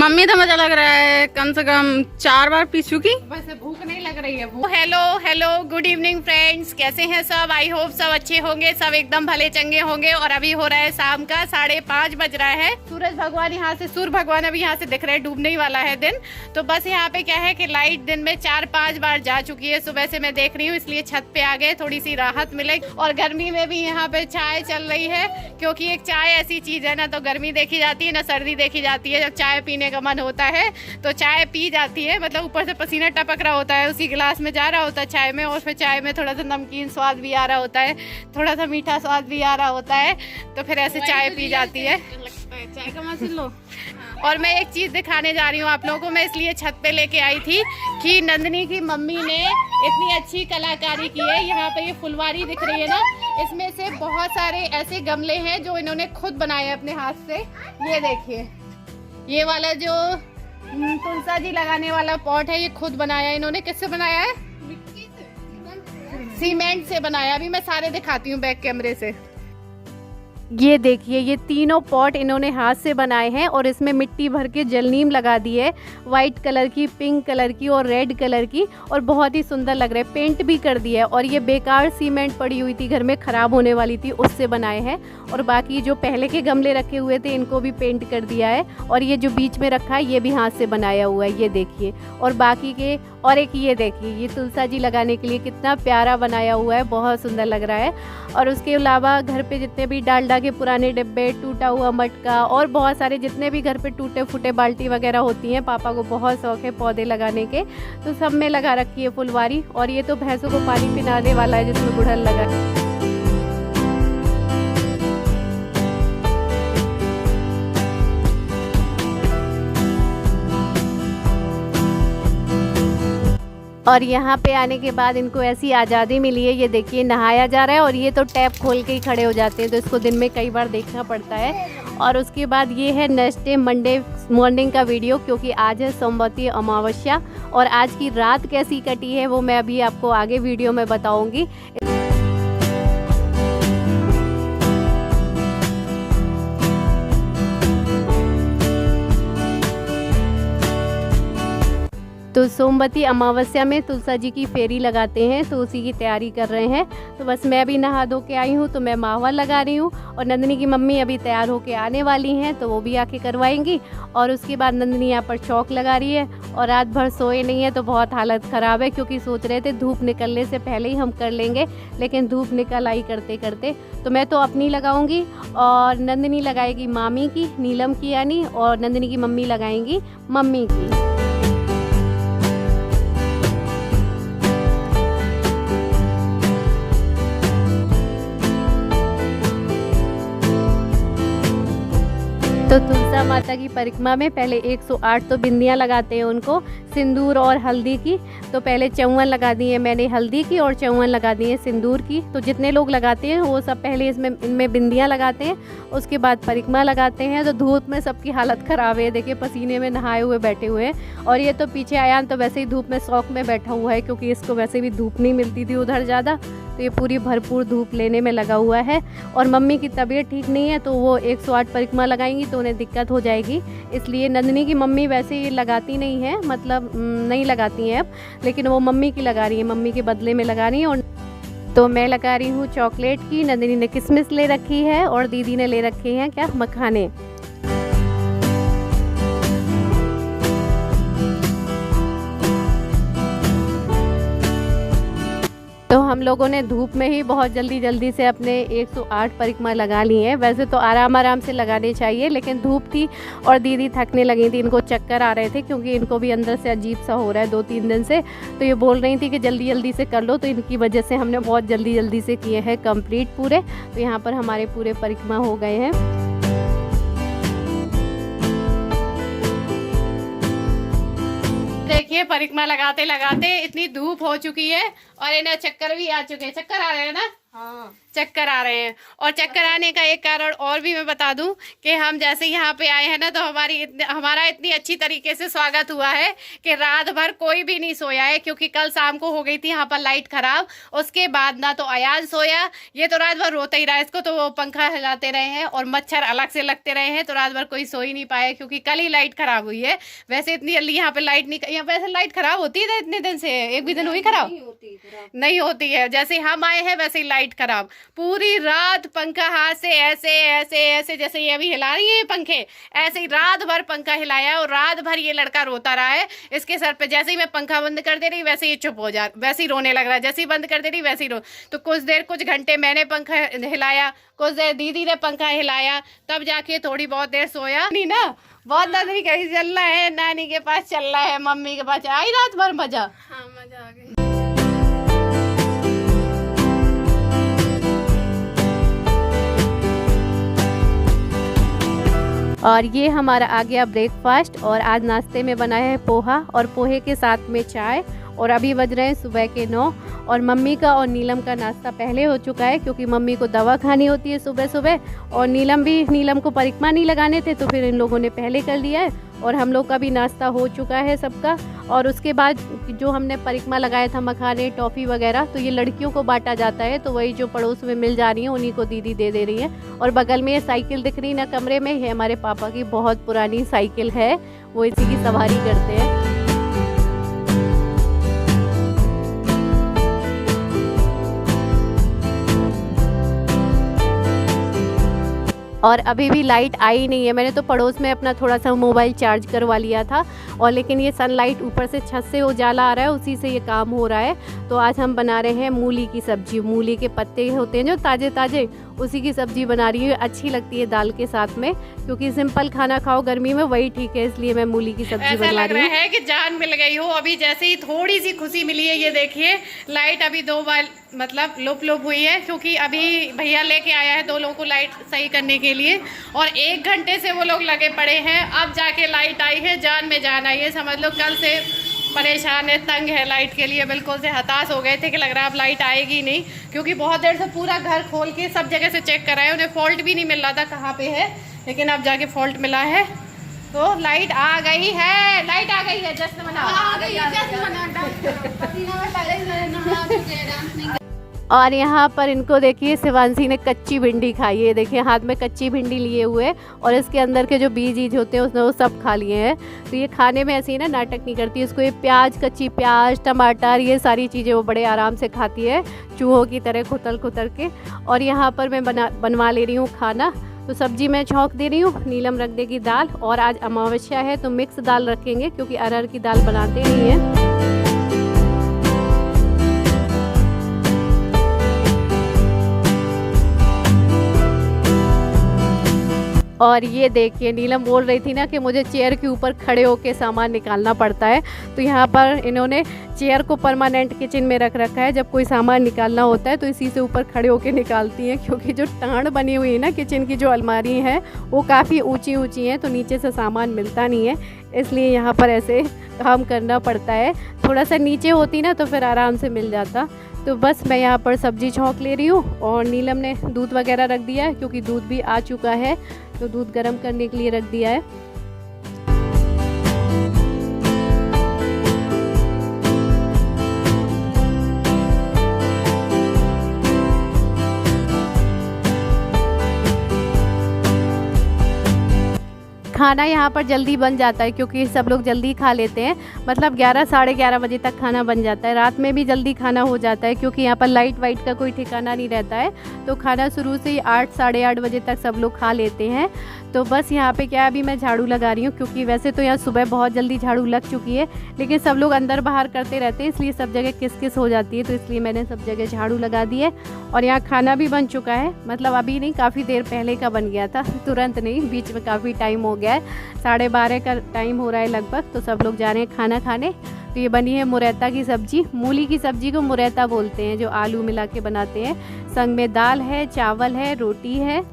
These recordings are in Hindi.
मम्मी तो मजा लग रहा है, कम से कम 4 बार पी चुकी। वैसे भूख नहीं लग रही है। Hello hello, good evening friends, कैसे हैं सब? आई होप सब अच्छे होंगे, सब एकदम भले चंगे होंगे। और अभी हो रहा है शाम का 5:30 बज रहा है। सूरज भगवान यहाँ से, सूर्य भगवान अभी यहाँ से दिख रहे हैं, डूबने ही वाला है दिन। तो बस यहाँ पे क्या है कि लाइट दिन में 4-5 बार जा चुकी है। सुबह से मैं देख रही हूँ, इसलिए छत पे आ गए, थोड़ी सी राहत मिलेगी। और गर्मी में भी यहाँ पे चाय चल रही है, क्योंकि एक चाय ऐसी चीज है ना, तो गर्मी देखी जाती है ना सर्दी देखी जाती है। जब चाय पीने का मन होता है तो चाय पी जाती है, मतलब ऊपर से पसीना टपक रहा होता है, उसी गिलास में जा रहा होता है चाय में, और फिर चाय में थोड़ा सा नमकीन स्वाद भी आ रहा होता है, थोड़ा सा मीठा स्वाद भी आ रहा होता है, तो फिर ऐसे चाय पी जाती है। चाय का मजा लो। और मैं एक चीज़ दिखाने जा रही हूँ आप लोगों को। मैं इसलिए छत पे लेके आई थी कि नंदनी की मम्मी ने इतनी अच्छी कलाकारी की है। यहाँ पे ये फुलवारी दिख रही है ना, इसमें से बहुत सारे ऐसे गमले हैं जो इन्होंने खुद बनाए अपने हाथ से। ये देखिए, ये वाला जो तुलसा जी लगाने वाला पॉट है, ये खुद बनाया इन्होंने। किससे बनाया है? सीमेंट से बनाया। अभी मैं सारे दिखाती हूँ बैक कैमरे से। ये देखिए, ये तीनों पॉट इन्होंने हाथ से बनाए हैं और इसमें मिट्टी भर के जल नीम लगा दी है, वाइट कलर की, पिंक कलर की और रेड कलर की, और बहुत ही सुंदर लग रहा है। पेंट भी कर दिया है। और ये बेकार सीमेंट पड़ी हुई थी घर में, ख़राब होने वाली थी, उससे बनाए हैं। और बाकी जो पहले के गमले रखे हुए थे, इनको भी पेंट कर दिया है। और ये जो बीच में रखा है, ये भी हाथ से बनाया हुआ है, ये देखिए। और बाकी के, और एक ये देखिए, ये तुलसा जी लगाने के लिए कितना प्यारा बनाया हुआ है, बहुत सुंदर लग रहा है। और उसके अलावा घर पे जितने भी डालडा के पुराने डिब्बे, टूटा हुआ मटका और बहुत सारे जितने भी घर पे टूटे फूटे बाल्टी वगैरह होती हैं, पापा को बहुत शौक है पौधे लगाने के, तो सब में लगा रखी है फुलवारी। और ये तो भैंसों को पानी पिलाने वाला है, जिसमें गुड़हल लगा है। और यहाँ पे आने के बाद इनको ऐसी आज़ादी मिली है। ये देखिए, नहाया जा रहा है और ये तो टैप खोल के ही खड़े हो जाते हैं, तो इसको दिन में कई बार देखना पड़ता है। और उसके बाद ये है नेक्स्ट डे मंडे मॉर्निंग का वीडियो, क्योंकि आज है सोमवती अमावस्या। और आज की रात कैसी कटी है वो मैं अभी आपको आगे वीडियो में बताऊँगी। तो सोमवती अमावस्या में तुलसा जी की फेरी लगाते हैं, तो उसी की तैयारी कर रहे हैं। तो बस मैं भी नहा धो के आई हूँ, तो मैं मावा लगा रही हूँ। और नंदनी की मम्मी अभी तैयार होके आने वाली हैं, तो वो भी आके करवाएंगी। और उसके बाद नंदनी यहाँ पर चौक लगा रही है। और रात भर सोए नहीं है, तो बहुत हालत ख़राब है, क्योंकि सोच रहे थे धूप निकलने से पहले ही हम कर लेंगे, लेकिन धूप निकल आई करते करते। तो मैं तो अपनी लगाऊंगी और नंदनी लगाएगी मामी की, नीलम की यानी, और नंदनी की मम्मी लगाएंगी मम्मी की। तो तुलसा माता की परिक्रमा में पहले 108 तो बिंदियाँ लगाते हैं उनको, सिंदूर और हल्दी की। तो पहले चौवन लगा दी है मैंने हल्दी की, और चौवन लगा दी है सिंदूर की। तो जितने लोग लगाते हैं वो सब पहले इनमें बिंदियाँ लगाते हैं, उसके बाद परिक्रमा लगाते हैं। तो धूप में सबकी हालत ख़राब है, देखिए पसीने में नहाए हुए बैठे हुए हैं। और ये तो पीछे आयान तो वैसे ही धूप में शौक में बैठा हुआ है, क्योंकि इसको वैसे भी धूप नहीं मिलती थी उधर ज़्यादा, तो ये पूरी भरपूर धूप लेने में लगा हुआ है। और मम्मी की तबीयत ठीक नहीं है, तो वो 108 परिक्रमा लगाएंगी तो उन्हें दिक्कत हो जाएगी, इसलिए नंदनी की मम्मी वैसे ये लगाती नहीं है, मतलब नहीं लगाती हैं अब, लेकिन वो मम्मी की लगा रही है, मम्मी के बदले में लगा रही है। और तो मैं लगा रही हूँ चॉकलेट की, नंदनी ने किशमिश ले रखी है और दीदी ने ले रखे हैं क्या, मखाने। तो हम लोगों ने धूप में ही बहुत जल्दी से अपने 108 परिक्रमा लगा ली हैं। वैसे तो आराम से लगाने चाहिए, लेकिन धूप थी और दीदी थकने लगी थी, इनको चक्कर आ रहे थे, क्योंकि इनको भी अंदर से अजीब सा हो रहा है 2-3 दिन से। तो ये बोल रही थी कि जल्दी से कर लो, तो इनकी वजह से हमने बहुत जल्दी से किए हैं कंप्लीट पूरे। तो यहाँ पर हमारे पूरे परिक्रमा हो गए हैं। देखिए, परिक्रमा लगाते लगाते इतनी धूप हो चुकी है और इन्हें चक्कर भी आ चुके हैं। चक्कर आ रहे हैं ना? हाँ। चक्कर आ रहे हैं। और चक्कर आने का एक कारण और भी मैं बता दूं कि हम जैसे यहाँ पे आए हैं ना, तो हमारा इतनी अच्छी तरीके से स्वागत हुआ है कि रात भर कोई भी नहीं सोया है, क्योंकि कल शाम को हो गई थी यहाँ पर लाइट खराब। उसके बाद ना तो अयाज सोया, ये तो रात भर रोता ही रहा, इसको तो वो पंखा हिलाते रहे हैं और मच्छर अलग से लगते रहे हैं, तो रात भर कोई सो ही नहीं पाया, क्योंकि कल ही लाइट खराब हुई है। वैसे इतनी जल्दी यहाँ पे लाइट नहीं, यहाँ वैसे लाइट खराब होती है इतने दिन से, एक भी दिन हुई खराब नहीं होती है। जैसे हम आए हैं वैसे ही लाइट खराब, पूरी रात पंखा हाथ से ऐसे ऐसे ऐसे, जैसे ये अभी हिला रही है पंखे, ऐसे ही रात भर पंखा हिलाया और रात भर ये लड़का रोता रहा है। इसके सर पे जैसे ही मैं पंखा बंद कर दे रही वैसे ही चुप हो जा, वैसे ही रोने लग रहा है, जैसे ही बंद कर दे रही वैसे ही रो। तो कुछ घंटे मैंने पंखा हिलाया, कुछ देर दीदी ने पंखा हिलाया, तब जाके थोड़ी बहुत देर सोया। नहीं ना, बहुत नानी कहीं चलना है, नानी के पास चलना है, मम्मी के पास। आई रात भर मजा? हाँ, मजा आ गई। और ये हमारा आ गया ब्रेकफास्ट, और आज नाश्ते में बनाया है पोहा और पोहे के साथ में चाय। और अभी बज रहे हैं सुबह के 9, और मम्मी का और नीलम का नाश्ता पहले हो चुका है, क्योंकि मम्मी को दवा खानी होती है सुबह सुबह, और नीलम को परिक्रमा नहीं लगाने थे, तो फिर इन लोगों ने पहले कर लिया है। और हम लोग का भी नाश्ता हो चुका है सबका। और उसके बाद जो हमने परिक्रमा लगाया था, मखाने, टॉफ़ी वगैरह, तो ये लड़कियों को बांटा जाता है, तो वही जो पड़ोस में मिल जा रही है उन्हीं को दीदी दे रही है। और बगल में ये साइकिल दिख रही ना कमरे में, ये हमारे पापा की बहुत पुरानी साइकिल है, वो इसी की सवारी करते हैं। और अभी भी लाइट आई नहीं है। मैंने तो पड़ोस में अपना थोड़ा सा मोबाइल चार्ज करवा लिया था, और लेकिन ये सनलाइट ऊपर से छत से उजाला आ रहा है, उसी से ये काम हो रहा है। तो आज हम बना रहे हैं मूली की सब्जी। मूली के पत्ते होते हैं जो ताज़े ताज़े, उसी की सब्जी बना रही हूँ। अच्छी लगती है दाल के साथ में, क्योंकि सिंपल खाना खाओ गर्मी में वही ठीक है, इसलिए मैं मूली की सब्जी बना रही हूँ। ऐसा लग रहा है कि जान मिल गई हो अभी, जैसे ही थोड़ी सी खुशी मिली है। ये देखिए लाइट अभी 2 बार मतलब लुप हुई है, क्योंकि अभी भैया लेके आया है 2 लोगों को लाइट सही करने के लिए, और 1 घंटे से वो लोग लगे पड़े हैं। अब जाके लाइट आई है, जान में जान आई है, समझ लो। कल से परेशान है, तंग है लाइट के लिए, बिल्कुल से हताश हो गए थे कि लग रहा है अब लाइट आएगी नहीं, क्योंकि बहुत देर से पूरा घर खोल के सब जगह से चेक कराए, उन्हें फॉल्ट भी नहीं मिल रहा था कहाँ पे है, लेकिन अब जाके फॉल्ट मिला है। तो लाइट आ गई है, लाइट आ गई है, जश्न मना आ गई है, जश्न मना। और यहाँ पर इनको देखिए, शिवांशी ने कच्ची भिंडी खाई है। देखिए हाथ में कच्ची भिंडी लिए हुए, और इसके अंदर के जो बीज होते हैं उसने वो सब खा लिए हैं। तो ये खाने में ऐसे ही ना नाटक नहीं करती, इसको ये प्याज, कच्ची प्याज, टमाटर, ये सारी चीज़ें वो बड़े आराम से खाती है, चूहों की तरह खुतर के। और यहाँ पर मैं बनवा ले रही हूँ खाना। तो सब्जी मैं छौंक दे रही हूँ, नीलम रख देगी दाल, और आज अमावस्या है तो मिक्स दाल रखेंगे, क्योंकि अरहर की दाल बनाते नहीं हैं। और ये देखिए, नीलम बोल रही थी ना कि मुझे चेयर के ऊपर खड़े होकर सामान निकालना पड़ता है, तो यहाँ पर इन्होंने चेयर को परमानेंट किचन में रख रखा है। जब कोई सामान निकालना होता है तो इसी से ऊपर खड़े होकर निकालती हैं, क्योंकि जो टाँड़ बनी हुई है ना किचन की, जो अलमारी है वो काफ़ी ऊंची ऊंची है, तो नीचे से सामान मिलता नहीं है, इसलिए यहाँ पर ऐसे काम करना पड़ता है। थोड़ा सा नीचे होती ना तो फिर आराम से मिल जाता। तो बस मैं यहाँ पर सब्जी छौंक ले रही हूँ, और नीलम ने दूध वगैरह रख दिया है, क्योंकि दूध भी आ चुका है, तो दूध गर्म करने के लिए रख दिया है। खाना यहाँ पर जल्दी बन जाता है, क्योंकि सब लोग जल्दी खा लेते हैं, मतलब 11 साढ़े 11 बजे तक खाना बन जाता है। रात में भी जल्दी खाना हो जाता है, क्योंकि यहाँ पर लाइट वाइट का कोई ठिकाना नहीं रहता है, तो खाना शुरू से ही 8 साढ़े 8 बजे तक सब लोग खा लेते हैं। तो बस यहाँ पे क्या, अभी मैं झाड़ू लगा रही हूँ, क्योंकि वैसे तो यहाँ सुबह बहुत जल्दी झाड़ू लग चुकी है, लेकिन सब लोग अंदर बाहर करते रहते हैं, इसलिए सब जगह किस हो जाती है, तो इसलिए मैंने सब जगह झाड़ू लगा दी है। और यहाँ खाना भी बन चुका है, मतलब अभी नहीं, काफ़ी देर पहले का बन गया था, तुरंत नहीं, बीच में काफ़ी टाइम हो गया है, 12:30 का टाइम हो रहा है लगभग। तो सब लोग जा रहे हैं खाना खाने। तो ये बनी है मुरैता की सब्जी। मूली की सब्जी को मुरैता बोलते हैं, जो आलू मिला के बनाते हैं। संग में दाल है, चावल है, रोटी है।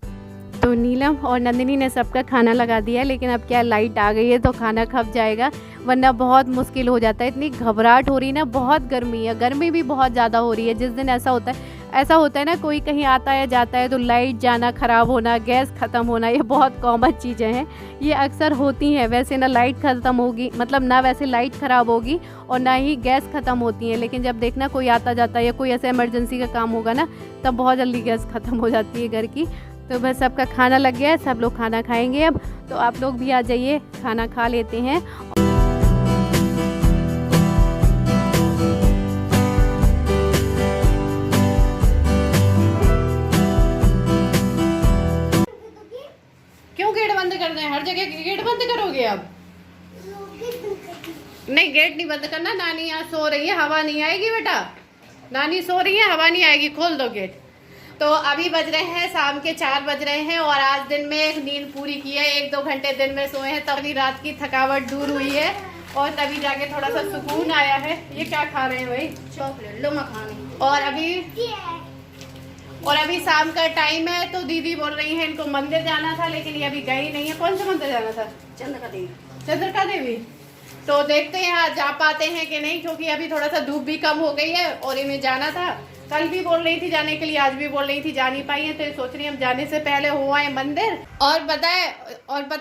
तो नीलम और नंदिनी ने सबका खाना लगा दिया, लेकिन अब क्या लाइट आ गई है तो खाना खप जाएगा, वरना बहुत मुश्किल हो जाता है। इतनी घबराहट हो रही है ना, बहुत गर्मी है, गर्मी भी बहुत ज़्यादा हो रही है। जिस दिन ऐसा होता है, ऐसा होता है ना, कोई कहीं आता है जाता है तो लाइट जाना, ख़राब होना, गैस ख़त्म होना, ये बहुत कॉमन चीज़ें हैं, ये अक्सर होती हैं। वैसे ना लाइट ख़त्म होगी, मतलब ना वैसे लाइट ख़राब होगी और ना ही गैस ख़त्म होती है, लेकिन जब देखना कोई आता जाता है या कोई ऐसा इमरजेंसी का काम होगा ना, तब बहुत जल्दी गैस ख़त्म हो जाती है घर की। तो बस सबका खाना लग गया है, सब लोग खाना खाएंगे अब, तो आप लोग भी आ जाइए, खाना खा लेते हैं। क्यों गेट बंद कर दें? हर जगह गेट बंद करोगे अब? नहीं, गेट नहीं बंद करना। नानी यहाँ सो रही है, हवा नहीं आएगी बेटा। नानी सो रही है, हवा नहीं आएगी, खोल दो गेट। तो अभी बज रहे हैं शाम के 4 बज रहे हैं और आज दिन में नींद पूरी की है, 1-2 घंटे दिन में सोए हैं, तभी रात की थकावट दूर हुई है और तभी जाके थोड़ा सा सुकून आया है। ये क्या खा रहे हैं भाई? चॉकलेट लो मखानी। और अभी शाम का टाइम है, तो दीदी बोल रही है इनको मंदिर जाना था, लेकिन ये अभी गई नहीं है। कौन सा मंदिर जाना था? चंद्रिका देवी। तो देखते हैं आज जा पाते हैं कि नहीं, क्योंकि अभी थोड़ा सा धूप भी कम हो गई है और इन्हें जाना था। कल भी बोल रही थी जाने के लिए, आज भी बोल रही थी जा नहीं पाई है, तो सोच रही हम जाने से पहले हो आए मंदिर। और पता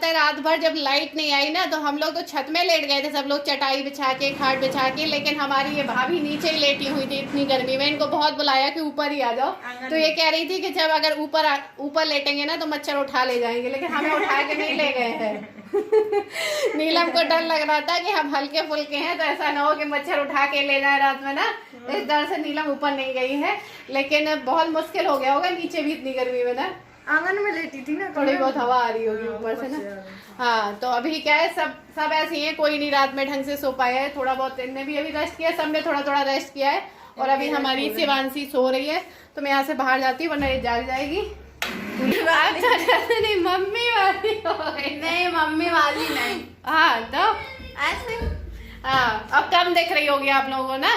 है रात भर जब लाइट नहीं आई ना, तो हम लोग तो छत में लेट गए थे, सब लोग चटाई बिछा के, खाट बिछा के, लेकिन हमारी ये भाभी नीचे ही लेटी हुई थी इतनी गर्मी में। इनको बहुत बुलाया कि ऊपर ही आ जाओ, तो ये कह रही थी कि जब अगर ऊपर लेटेंगे ना तो मच्छर उठा ले जाएंगे, लेकिन हमें उठा के नहीं ले गए हैं। नीलम को डर लग रहा था कि हम हल्के फुल्के हैं, तो ऐसा ना हो कि मच्छर उठा के ले जाए रात में ना, इस डर से नीलम ऊपर नहीं गई है। लेकिन बहुत मुश्किल हो गया होगा नीचे भी इतनी गर्मी में ना। आंगन में लेटी थी ना, थोड़ी बहुत हवा आ रही होगी ऊपर से ना। हाँ, तो अभी क्या है, सब ऐसे ही है, कोई नहीं रात में ढंग से सो पाया है। थोड़ा बहुत इनने भी अभी रेस्ट किया, सब ने थोड़ा थोड़ा रेस्ट किया है। और अभी हमारी शिवांशी सो रही है, तो मैं यहाँ से बाहर जाती हूँ वरना ये जाग जाएगी। नहीं, मम्मी वाली हो गई। नहीं मम्मी वाली नहीं। हाँ तो ऐसे हाँ, अब कम देख रही होगी आप लोगों को ना,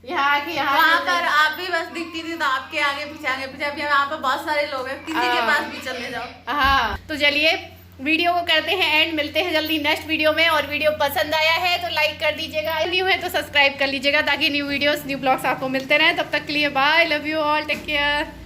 यहाँ की यहाँ वहाँ पर आप भी बस दिखती थी, तो आपके आगे पीछे अभी यहाँ पर बहुत सारे लोग हैं, किसी के पास भी चले जाओ। हाँ, तो चलिए वीडियो को करते हैं एंड, मिलते हैं जल्दी नेक्स्ट वीडियो में। और वीडियो पसंद आया है तो लाइक कर दीजिएगा, न्यू है तो सब्सक्राइब कर लीजिएगा, ताकि न्यू वीडियोस न्यू ब्लॉग्स आपको मिलते रहें। तब तक के लिए bye, love you all, take care.